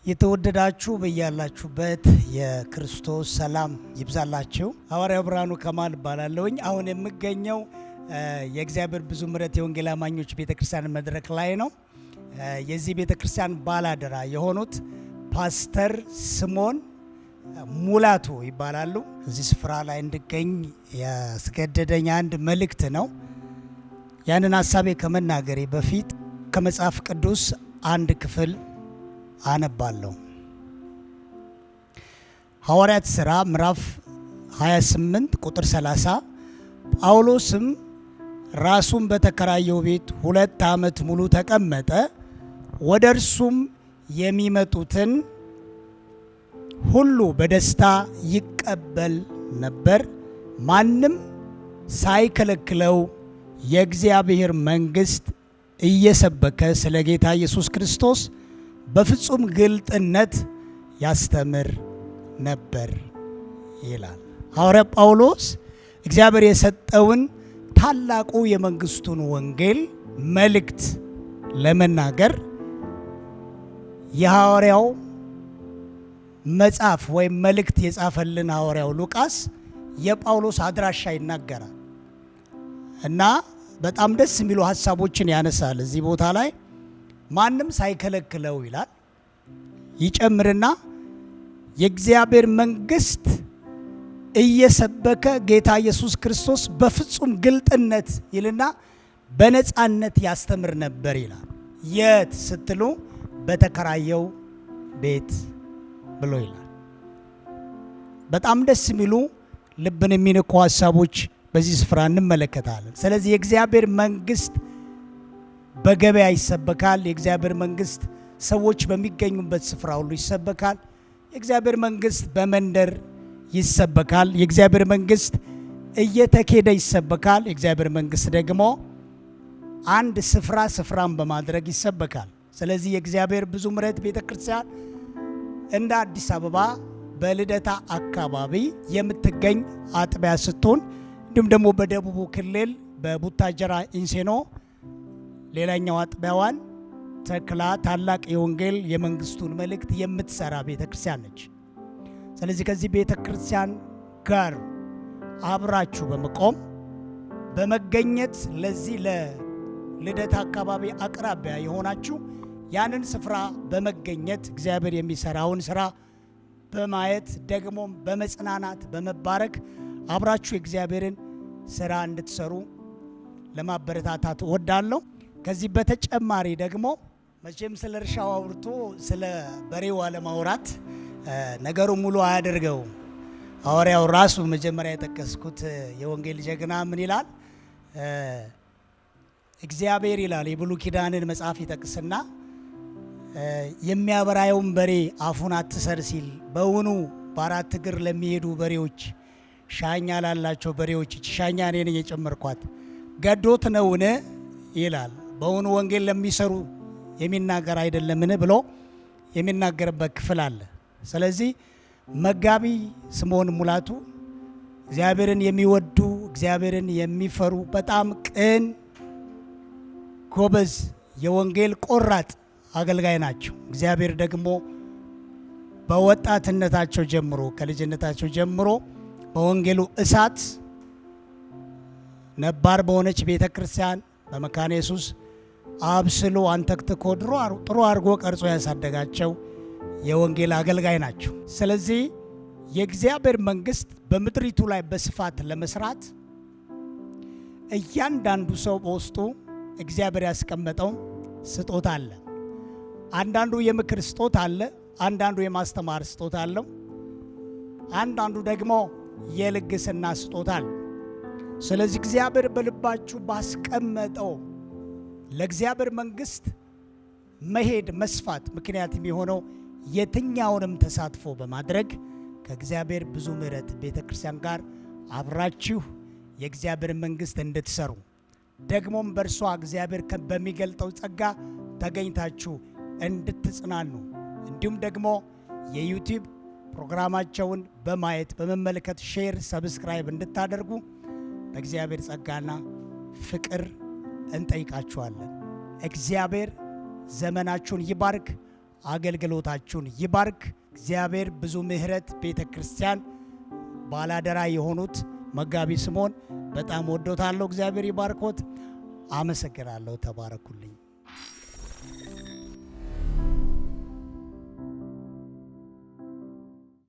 የተወደዳችሁ በያላችሁበት የክርስቶስ ሰላም ይብዛላችሁ። ሐዋርያው ብርሃኑ ከማል እባላለሁኝ። አሁን የምገኘው የእግዚአብሔር ብዙ ምሕረት የወንጌል አማኞች ቤተክርስቲያን መድረክ ላይ ነው። የዚህ ቤተክርስቲያን ባላደራ የሆኑት ፓስተር ስምዖን ሙላቱ ይባላሉ። እዚህ ስፍራ ላይ እንድገኝ ያስገደደኝ አንድ መልእክት ነው። ያንን ሐሳቤ ከመናገሬ በፊት ከመጽሐፍ ቅዱስ አንድ ክፍል አነባለሁ። ሐዋርያት ሥራ ምዕራፍ 28 ቁጥር 30 ጳውሎስም ራሱን በተከራየው ቤት 2 ዓመት ሙሉ ተቀመጠ። ወደ እርሱም የሚመጡትን ሁሉ በደስታ ይቀበል ነበር። ማንም ሳይከለክለው የእግዚአብሔር መንግሥት እየሰበከ ስለ ጌታ ኢየሱስ ክርስቶስ በፍጹም ግልጥነት ያስተምር ነበር ይላል። ሐዋርያ ጳውሎስ እግዚአብሔር የሰጠውን ታላቁ የመንግስቱን ወንጌል መልእክት ለመናገር የሐዋርያው መጽሐፍ ወይም መልእክት የጻፈልን ሐዋርያው ሉቃስ የጳውሎስ አድራሻ ይናገራል እና በጣም ደስ የሚሉ ሐሳቦችን ያነሳል። እዚህ ቦታ ላይ ማንም ሳይከለክለው ይላል። ይጨምርና የእግዚአብሔር መንግሥት እየሰበከ ጌታ ኢየሱስ ክርስቶስ በፍጹም ግልጥነት ይልና በነፃነት ያስተምር ነበር ይላል። የት ስትሉ በተከራየው ቤት ብሎ ይላል። በጣም ደስ የሚሉ ልብን የሚነኩ ሐሳቦች በዚህ ስፍራ እንመለከታለን። ስለዚህ የእግዚአብሔር መንግሥት በገበያ ይሰበካል። የእግዚአብሔር መንግሥት ሰዎች በሚገኙበት ስፍራ ሁሉ ይሰበካል። የእግዚአብሔር መንግሥት በመንደር ይሰበካል። የእግዚአብሔር መንግሥት እየተኬደ ይሰበካል። የእግዚአብሔር መንግሥት ደግሞ አንድ ስፍራን በማድረግ ይሰበካል። ስለዚህ የእግዚአብሔር ብዙ ምሕረት ቤተክርስቲያን እንደ አዲስ አበባ በልደታ አካባቢ የምትገኝ አጥቢያ ስትሆን እንዲሁም ደግሞ በደቡቡ ክልል በቡታጀራ ኢንሴኖ ሌላኛው አጥቢያዋን ተክላ ታላቅ የወንጌል የመንግስቱን መልእክት የምትሰራ ቤተክርስቲያን ነች። ስለዚህ ከዚህ ቤተክርስቲያን ጋር አብራችሁ በመቆም በመገኘት ለዚህ ለልደታ አካባቢ አቅራቢያ የሆናችሁ ያንን ስፍራ በመገኘት እግዚአብሔር የሚሰራውን ስራ በማየት ደግሞ በመጽናናት በመባረክ አብራችሁ የእግዚአብሔርን ስራ እንድትሰሩ ለማበረታታት እወዳለሁ። ከዚህ በተጨማሪ ደግሞ መቼም ስለ እርሻው አውርቶ ስለ በሬው አለማውራት ነገሩ ሙሉ አያደርገውም። ሐዋርያው ራሱ መጀመሪያ የጠቀስኩት የወንጌል ጀግና ምን ይላል? እግዚአብሔር ይላል የብሉይ ኪዳንን መጽሐፍ ይጠቅስና የሚያበራየውን በሬ አፉን አትሰር ሲል በውኑ በአራት እግር ለሚሄዱ በሬዎች ሻኛ ላላቸው በሬዎች ሻኛ እኔ ነኝ የጨመርኳት ገዶት ነውን ይላል። በውኑ ወንጌል ለሚሰሩ የሚናገር አይደለምን ብሎ የሚናገርበት ክፍል አለ። ስለዚህ መጋቢ ስምዖን ሙላቱ እግዚአብሔርን የሚወዱ እግዚአብሔርን የሚፈሩ በጣም ቅን ጎበዝ የወንጌል ቆራጥ አገልጋይ ናቸው። እግዚአብሔር ደግሞ በወጣትነታቸው ጀምሮ ከልጅነታቸው ጀምሮ በወንጌሉ እሳት ነባር በሆነች ቤተ ክርስቲያን በመካነ ኢየሱስ አብስሎ አንተክትኮ ጥሩ አድርጎ ቀርጾ ያሳደጋቸው የወንጌል አገልጋይ ናቸው። ስለዚህ የእግዚአብሔር መንግሥት በምድሪቱ ላይ በስፋት ለመስራት እያንዳንዱ ሰው በውስጡ እግዚአብሔር ያስቀመጠው ስጦታ አለ። አንዳንዱ የምክር ስጦታ አለ፣ አንዳንዱ የማስተማር ስጦታ አለው፣ አንዳንዱ ደግሞ የልግስና ስጦታ አለ። ስለዚህ እግዚአብሔር በልባችሁ ባስቀመጠው ለእግዚአብሔር መንግሥት መሄድ መስፋት ምክንያት የሚሆነው የትኛውንም ተሳትፎ በማድረግ ከእግዚአብሔር ብዙ ምሕረት ቤተክርስቲያን ጋር አብራችሁ የእግዚአብሔር መንግሥት እንድትሰሩ ደግሞም በእርሷ እግዚአብሔር በሚገልጠው ጸጋ ተገኝታችሁ እንድትጽናኑ እንዲሁም ደግሞ የዩቲዩብ ፕሮግራማቸውን በማየት በመመልከት ሼር፣ ሰብስክራይብ እንድታደርጉ በእግዚአብሔር ጸጋና ፍቅር እንጠይቃችኋለን። እግዚአብሔር ዘመናችሁን ይባርክ። አገልግሎታችሁን ይባርክ። እግዚአብሔር ብዙ ምሕረት ቤተ ክርስቲያን ባላደራ የሆኑት መጋቢ ስምዖን በጣም ወዶታለሁ። እግዚአብሔር ይባርኮት። አመሰግናለሁ። ተባረኩልኝ።